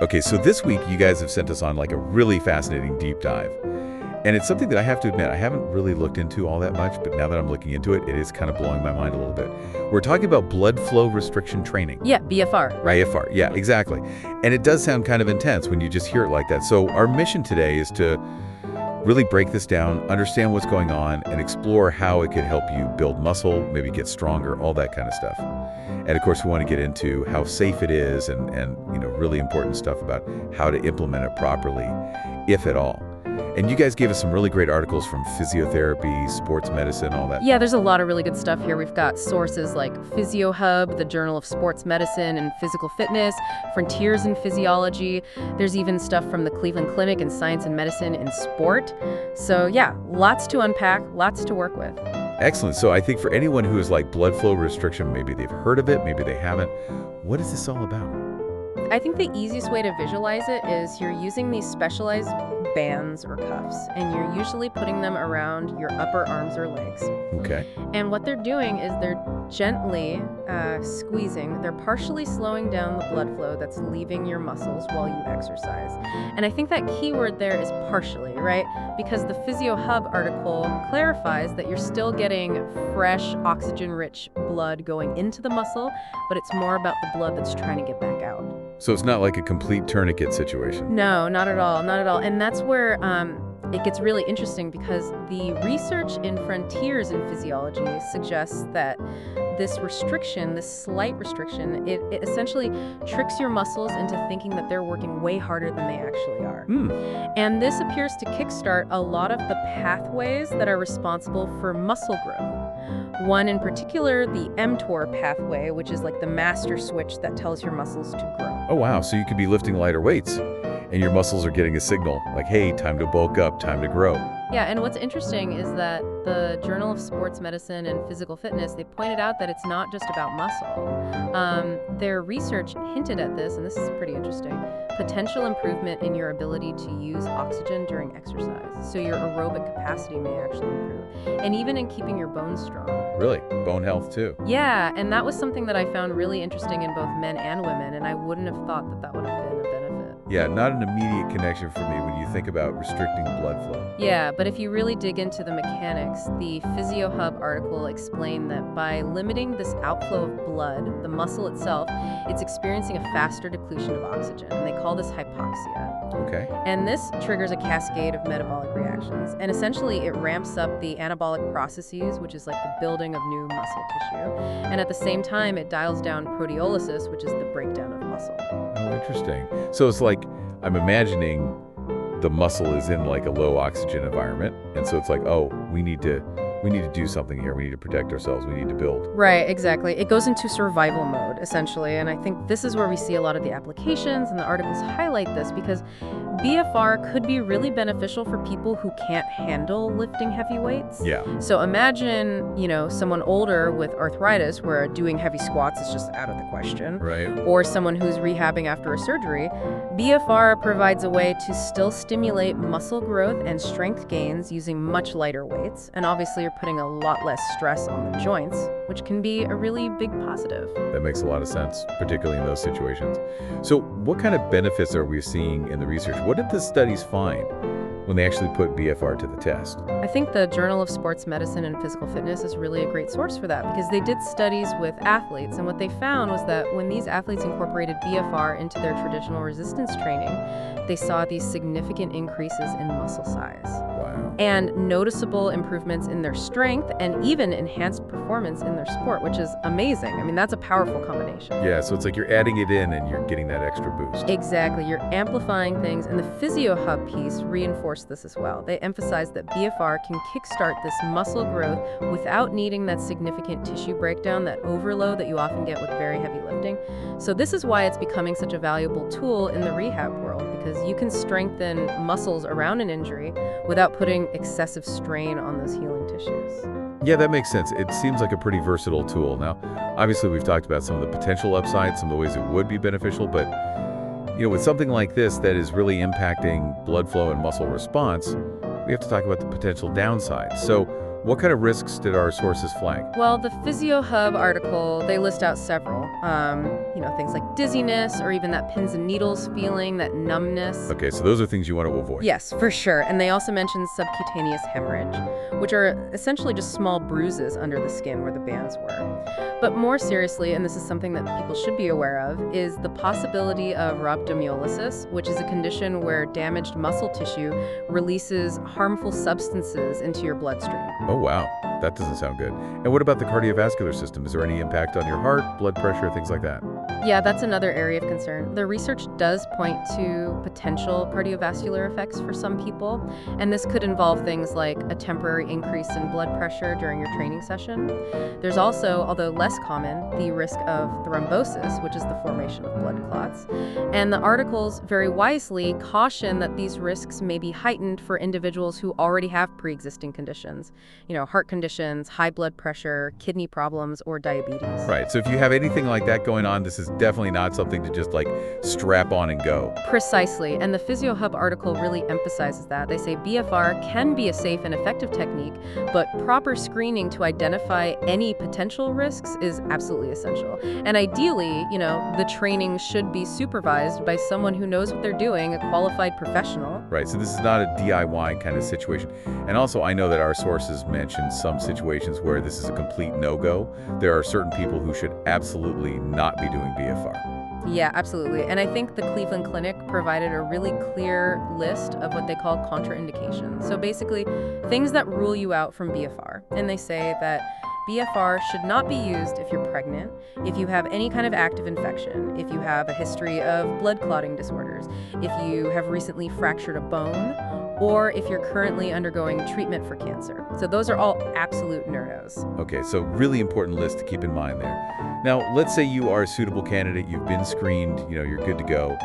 Okay, so this week you guys have sent us on like a really fascinating deep dive. And it's something that I have to admit, I haven't really looked into all that much, but now that I'm looking into it, it is kind of blowing my mind a little bit. We're talking about blood flow restriction training. Yeah, BFR. BFR, yeah, exactly. And it does sound kind of intense when you just hear it like that. So our mission today is to really break this down, understand what's going on, and explore how it could help you build muscle, maybe get stronger, all that kind of stuff. And of course, we want to get into how safe it is and really important stuff about how to implement it properly, if at all. And you guys gave us some really great articles from physiotherapy, sports medicine, all that. Yeah, there's a lot of really good stuff here. We've got sources like Physio Hub, the Journal of Sports Medicine and Physical Fitness, Frontiers in Physiology. There's even stuff from the Cleveland Clinic in Science and Medicine in Sport. So yeah, lots to unpack, lots to work with. Excellent. So I think for anyone who is like blood flow restriction, maybe they've heard of it, maybe they haven't. What is this all about? I think the easiest way to visualize it is you're using these specialized bands or cuffs, and you're usually putting them around your upper arms or legs. Okay. And what they're doing is they're gently squeezing, they're partially slowing down the blood flow that's leaving your muscles while you exercise. And I think that key word there is partially, right? Because the Physio Hub article clarifies that you're still getting fresh, oxygen-rich blood going into the muscle, but it's more about the blood that's trying to get back out. So it's not like a complete tourniquet situation. No, not at all, not at all. And that's where it gets really interesting, because the research in Frontiers in Physiology suggests that this restriction, this slight restriction, it essentially tricks your muscles into thinking that they're working way harder than they actually are. And this appears to kickstart a lot of the pathways that are responsible for muscle growth. One in particular, the mTOR pathway, which is like the master switch that tells your muscles to grow. Oh, wow. So you could be lifting lighter weights, and your muscles are getting a signal like, hey, time to bulk up, time to grow. Yeah, and what's interesting is that the Journal of Sports Medicine and Physical Fitness, they pointed out that it's not just about muscle. Their research hinted at this, and this is pretty interesting, potential improvement in your ability to use oxygen during exercise. So your aerobic capacity may actually improve, and even in keeping your bones strong. Really? Bone health, too? Yeah, and that was something that I found really interesting in both men and women, and I wouldn't have thought that that would have been a benefit. Yeah, not an immediate connection for me when you think about restricting blood flow. Yeah, but if you really dig into the mechanics, the Physio Hub article explained that by limiting this outflow of blood, the muscle itself, it's experiencing a faster depletion of oxygen, and they call this hypoxia. Okay. And this triggers a cascade of metabolic reactions, and essentially it ramps up the anabolic processes, which is like the building of new muscle tissue, and at the same time it dials down proteolysis, which is the breakdown of muscle. Oh, interesting. So it's like, I'm imagining the muscle is in like a low oxygen environment, and so it's like, oh, we need to do something here. We need to protect ourselves. We need to build. Right, exactly. It goes into survival mode, essentially, and I think this is where we see a lot of the applications, and the articles highlight this, because BFR could be really beneficial for people who can't handle lifting heavy weights. Yeah. So imagine, someone older with arthritis where doing heavy squats is just out of the question. Right. Or someone who's rehabbing after a surgery. BFR provides a way to still stimulate muscle growth and strength gains using much lighter weights, and obviously you're putting a lot less stress on the joints, which can be a really big positive. That makes a lot of sense, particularly in those situations. So what kind of benefits are we seeing in the research? What did the studies find when they actually put BFR to the test? I think the Journal of Sports Medicine and Physical Fitness is really a great source for that, because they did studies with athletes, and what they found was that when these athletes incorporated BFR into their traditional resistance training, they saw these significant increases in muscle size. Wow. And noticeable improvements in their strength, and even enhanced performance in their sport, which is amazing. I mean, that's a powerful combination. Yeah, so it's like you're adding it in and you're getting that extra boost. Exactly. You're amplifying things, and the Physio Hub piece reinforced this as well. They emphasized that BFR can kickstart this muscle growth without needing that significant tissue breakdown, that overload that you often get with very heavy lifting. So this is why it's becoming such a valuable tool in the rehab world, because you can strengthen muscles around an injury without putting excessive strain on those healing tissues. Yeah, that makes sense. It seems like a pretty versatile tool. Now, obviously, we've talked about some of the potential upsides, some of the ways it would be beneficial, but with something like this that is really impacting blood flow and muscle response, we have to talk about the potential downsides. So What kind of risks did our sources flag? Well, the Physio Hub article, they list out several. Things like dizziness or even that pins and needles feeling, that numbness. Okay, so those are things you want to avoid. Yes, for sure. And they also mention subcutaneous hemorrhage, which are essentially just small bruises under the skin where the bands were. But more seriously, and this is something that people should be aware of, is the possibility of rhabdomyolysis, which is a condition where damaged muscle tissue releases harmful substances into your bloodstream. Oh, wow. That doesn't sound good. And what about the cardiovascular system? Is there any impact on your heart, blood pressure, things like that? Yeah, that's another area of concern. The research does point to potential cardiovascular effects for some people, and this could involve things like a temporary increase in blood pressure during your training session. There's also, although less common, the risk of thrombosis, which is the formation of blood clots. And the articles very wisely caution that these risks may be heightened for individuals who already have pre-existing conditions, heart conditions, high blood pressure, kidney problems, or diabetes. Right, so if you have anything like that going on, this is definitely not something to just strap on and go. Precisely, and the Physio Hub article really emphasizes that. They say BFR can be a safe and effective technique, but proper screening to identify any potential risks is absolutely essential. And ideally, the training should be supervised by someone who knows what they're doing, a qualified professional. Right, so this is not a DIY kind of situation. And also, I know that our sources mentioned some situations where this is a complete no-go. There are certain people who should absolutely not be doing BFR. Yeah, absolutely. And I think the Cleveland Clinic provided a really clear list of what they call contraindications. So basically, things that rule you out from BFR. And they say that BFR should not be used if you're pregnant, if you have any kind of active infection, if you have a history of blood clotting disorders, if you have recently fractured a bone, or if you're currently undergoing treatment for cancer. So those are all absolute no-nos. Okay, so really important list to keep in mind there. Now, let's say you are a suitable candidate, you've been screened, you're good to go.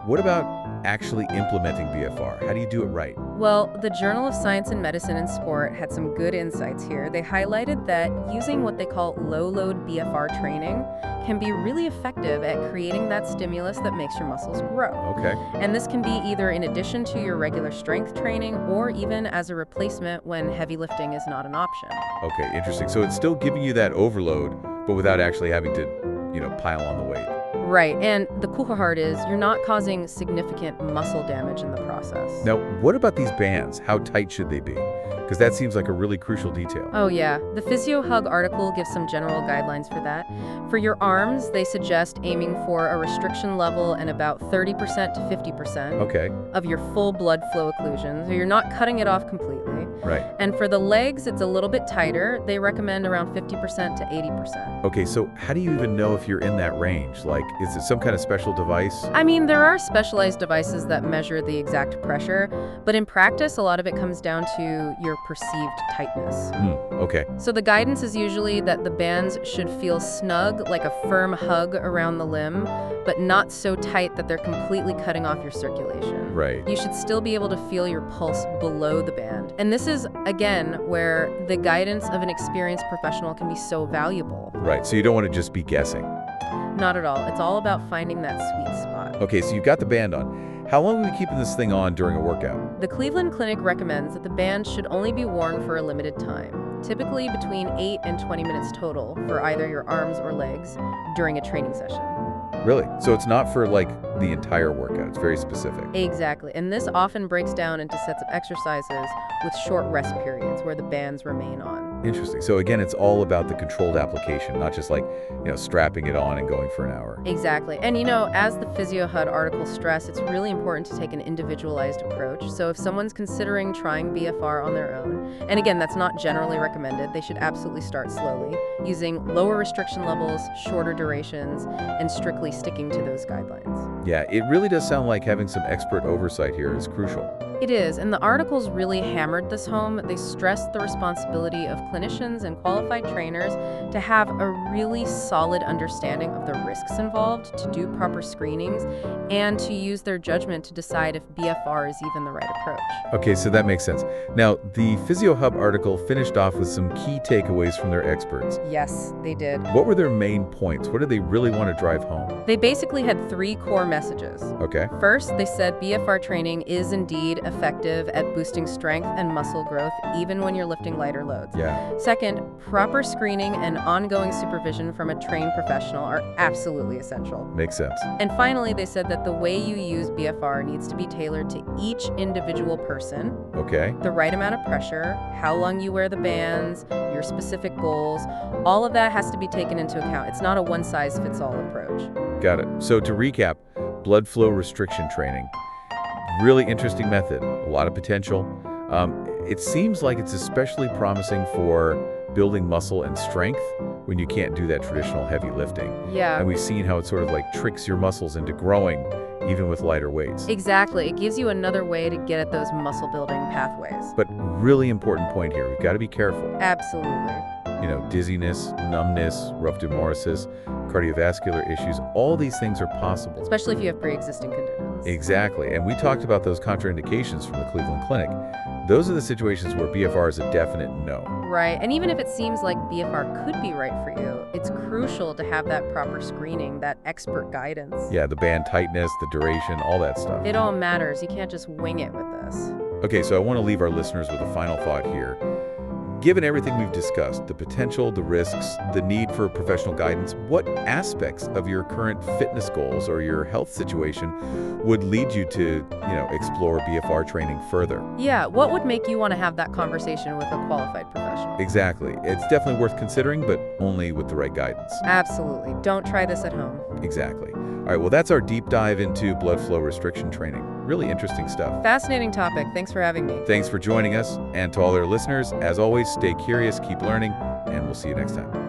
What about actually implementing BFR? How do you do it right? Well, the Journal of Science in Medicine and Sport had some good insights here. They highlighted that using what they call low-load BFR training can be really effective at creating that stimulus that makes your muscles grow. Okay. And this can be either in addition to your regular strength training or even as a replacement when heavy lifting is not an option. Okay, interesting. So it's still giving you that overload, but without actually having to, pile on the weight. Right, and the cool part is you're not causing significant muscle damage in the process. Now, what about these bands? How tight should they be? Because that seems like a really crucial detail. Oh yeah, the Physio Hug article gives some general guidelines for that. For your arms, they suggest aiming for a restriction level and about 30% to 50% of your full blood flow occlusion, so you're not cutting it off completely. Right. And for the legs, it's a little bit tighter. They recommend around 50% to 80%. Okay, so how do you even know if you're in that range? Is it some kind of special device? I mean, there are specialized devices that measure the exact pressure, but in practice, a lot of it comes down to your perceived tightness. Okay. So the guidance is usually that the bands should feel snug, like a firm hug around the limb, but not so tight that they're completely cutting off your circulation. Right. You should still be able to feel your pulse below the band. And this is, again, where the guidance of an experienced professional can be so valuable. Right, so you don't want to just be guessing. Not at all. It's all about finding that sweet spot. Okay, so you've got the band on. How long are we keeping this thing on during a workout? The Cleveland Clinic recommends that the band should only be worn for a limited time, typically between 8 and 20 minutes total for either your arms or legs during a training session. Really? So it's not for the entire workout. It's very specific. Exactly. And this often breaks down into sets of exercises with short rest periods where the bands remain on. Interesting. So again, it's all about the controlled application, not just strapping it on and going for an hour. Exactly. And as the Physio Hub article stressed, it's really important to take an individualized approach. So if someone's considering trying BFR on their own, and again, that's not generally recommended, they should absolutely start slowly, using lower restriction levels, shorter durations, and strictly sticking to those guidelines. Yeah, it really does sound like having some expert oversight here is crucial. It is, and the articles really hammered this home. They stressed the responsibility of clinicians and qualified trainers to have a really solid understanding of the risks involved, to do proper screenings, and to use their judgment to decide if BFR is even the right approach. Okay, so that makes sense. Now, the Physio Hub article finished off with some key takeaways from their experts. Yes, they did. What were their main points? What did they really want to drive home? They basically had 3 core messages. Okay. First, they said BFR training is indeed effective at boosting strength and muscle growth, even when you're lifting lighter loads. Yeah. Second, proper screening and ongoing supervision from a trained professional are absolutely essential. Makes sense. And finally, they said that the way you use BFR needs to be tailored to each individual person, Okay. the right amount of pressure, how long you wear the bands, your specific goals. All of that has to be taken into account. It's not a one-size-fits-all approach. Got it. So to recap, blood flow restriction training. Really interesting method, a lot of potential. It seems like it's especially promising for building muscle and strength when you can't do that traditional heavy lifting. Yeah. And we've seen how it sort of like tricks your muscles into growing even with lighter weights. Exactly. It gives you another way to get at those muscle building pathways. But really important point here, we've got to be careful. Absolutely. You know, dizziness, numbness, rupture hemolysis, cardiovascular issues, all these things are possible. Especially if you have pre-existing conditions. Exactly. And we talked about those contraindications from the Cleveland Clinic. Those are the situations where BFR is a definite no. Right. And even if it seems like BFR could be right for you, it's crucial to have that proper screening, that expert guidance. Yeah, the band tightness, the duration, all that stuff. It all matters. You can't just wing it with this. Okay, so I want to leave our listeners with a final thought here. Given everything we've discussed, the potential, the risks, the need for professional guidance, what aspects of your current fitness goals or your health situation would lead you to, explore BFR training further? Yeah, what would make you want to have that conversation with a qualified professional? Exactly. It's definitely worth considering, but only with the right guidance. Absolutely. Don't try this at home. Exactly. All right, well, that's our deep dive into blood flow restriction training. Really interesting stuff. Fascinating topic. Thanks for having me. Thanks for joining us. And to all our listeners, as always, stay curious, keep learning, and we'll see you next time.